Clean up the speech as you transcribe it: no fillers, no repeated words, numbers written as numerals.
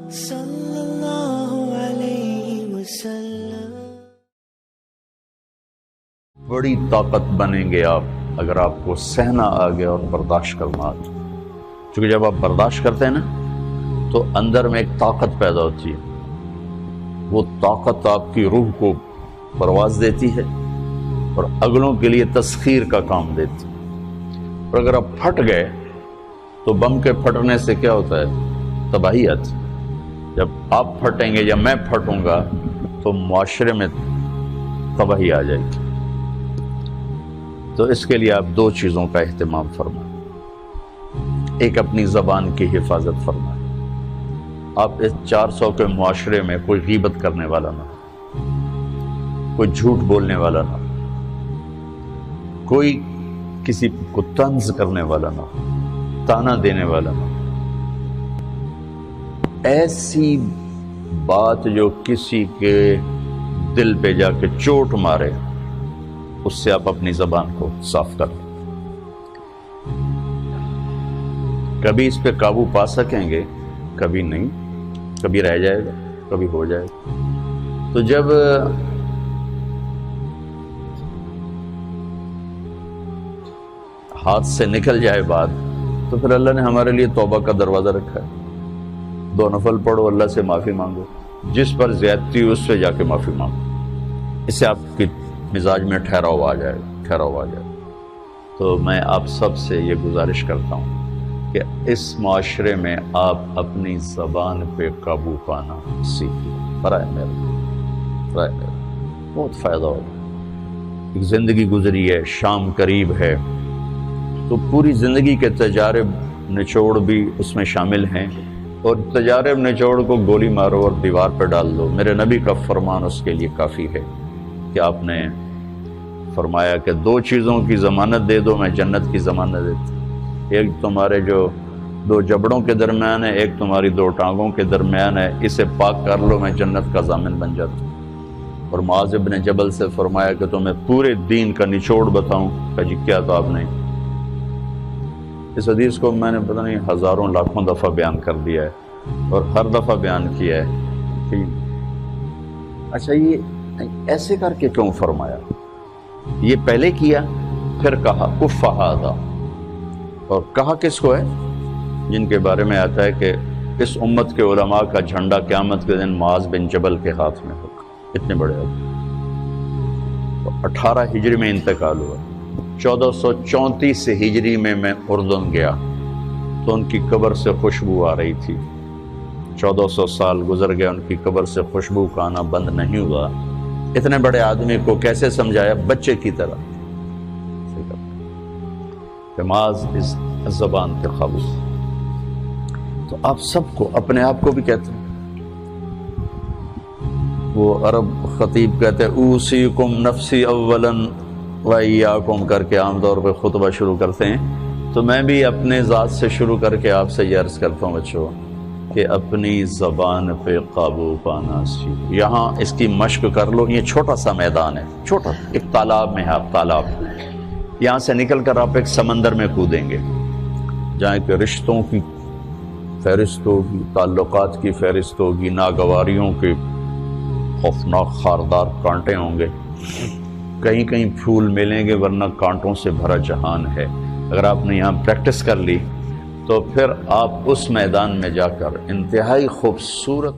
صلی اللہ علیہ وسلم۔ بڑی طاقت بنیں گے آپ اگر آپ کو سہنا آ گیا اور برداشت کرنا آ گیا، کیونکہ جب آپ برداشت کرتے ہیں نا تو اندر میں ایک طاقت پیدا ہوتی ہے، وہ طاقت آپ کی روح کو پرواز دیتی ہے اور اگلوں کے لیے تسخیر کا کام دیتی ہے۔ اور اگر آپ پھٹ گئے تو بم کے پھٹنے سے کیا ہوتا ہے؟ تباہی آتی ہے۔ جب آپ پھٹیں گے یا میں پھٹوں گا تو معاشرے میں تباہی آ جائے گی۔ تو اس کے لیے آپ دو چیزوں کا اہتمام فرمائیں۔ ایک، اپنی زبان کی حفاظت فرمائیں۔ آپ اس 400 کے معاشرے میں کوئی غیبت کرنے والا نہ ہو، کوئی جھوٹ بولنے والا نہ ہو، کوئی کسی کو طنز کرنے والا نہ ہو، تانا دینے والا نہ ہو۔ ایسی بات جو کسی کے دل پہ جا کے چوٹ مارے، اس سے آپ اپنی زبان کو صاف کر لیں۔ کبھی اس پہ قابو پا سکیں گے، کبھی نہیں، کبھی رہ جائے گا، کبھی ہو جائے گا۔ تو جب ہاتھ سے نکل جائے بات تو پھر اللہ نے ہمارے لیے توبہ کا دروازہ رکھا ہے۔ 2 نفل پڑھو، اللہ سے معافی مانگو، جس پر زیادتی ہو اس سے جا کے معافی مانگو، اس سے آپ کی مزاج میں ٹھہراؤ آ جائے گا۔ تو میں آپ سب سے یہ گزارش کرتا ہوں کہ اس معاشرے میں آپ اپنی زبان پہ قابو پانا سیکھیں۔ برائے میرے بہت فائدہ ہوگا۔ ایک زندگی گزری ہے، شام قریب ہے، تو پوری زندگی کے تجارب نچوڑ بھی اس میں شامل ہیں، اور تجارب نچوڑ کو گولی مارو اور دیوار پہ ڈال دو۔ میرے نبی کا فرمان اس کے لیے کافی ہے کہ آپ نے فرمایا کہ 2 چیزوں کی ضمانت دے دو، میں جنت کی ضمانت دیتا ہوں۔ ایک تمہارے جو 2 جبڑوں کے درمیان ہے، ایک تمہاری 2 ٹانگوں کے درمیان ہے، اسے پاک کر لو، میں جنت کا ضامن بن جاتا ہوں۔ اور معاذ بن جبل سے فرمایا کہ تمہیں پورے دین کا نچوڑ بتاؤں؟ کہ جی کیا؟ تو آپ نے اس حدیث کو میں نے پتہ نہیں ہزاروں لاکھوں دفعہ بیان کر دیا ہے، اور ہر دفعہ بیان کیا ہے کہ اچھا یہ ایسے کر کے کیوں فرمایا؟ یہ پہلے کیا، پھر کہا کف ھذا، اور کہا کس کو ہے؟ جن کے بارے میں آتا ہے کہ اس امت کے علماء کا جھنڈا قیامت کے دن معاذ بن جبل کے ہاتھ میں ہوگا۔ اتنے بڑے تو 18 ہجری میں انتقال ہوا۔ 1434 ہجری میں اردن گیا تو ان کی قبر سے خوشبو آ رہی تھی۔ 1400 سال گزر گیا، ان کی قبر سے خوشبو کا آنا بند نہیں ہوا۔ اتنے بڑے آدمی کو کیسے سمجھایا؟ بچے کی طرح کہ معاذ اس زبان کے قابو۔ تو آپ سب کو، اپنے آپ کو بھی کہتے ہیں، وہ عرب خطیب کہتے ہیں اوصیکم نفسی اولا وایاکم کر کے عام طور پہ خطبہ شروع کرتے ہیں۔ تو میں بھی اپنے ذات سے شروع کر کے آپ سے یہ عرض کرتا ہوں بچوں کہ اپنی زبان پہ قابو پانا سیکھو۔ یہاں اس کی مشق کر لو۔ یہ چھوٹا سا میدان ہے، چھوٹا، ایک تالاب میں ہے، آپ تالاب، یہاں سے نکل کر آپ ایک سمندر میں کودیں گے جہاں کہ رشتوں کی فہرست ہوگی، تعلقات کی فہرست ہوگی، ناگواریوں کے خوفناک خاردار کانٹے ہوں گے، کہیں کہیں پھول ملیں گے، ورنہ کانٹوں سے بھرا جہان ہے۔ اگر آپ نے یہاں پریکٹس کر لی تو پھر آپ اس میدان میں جا کر انتہائی خوبصورت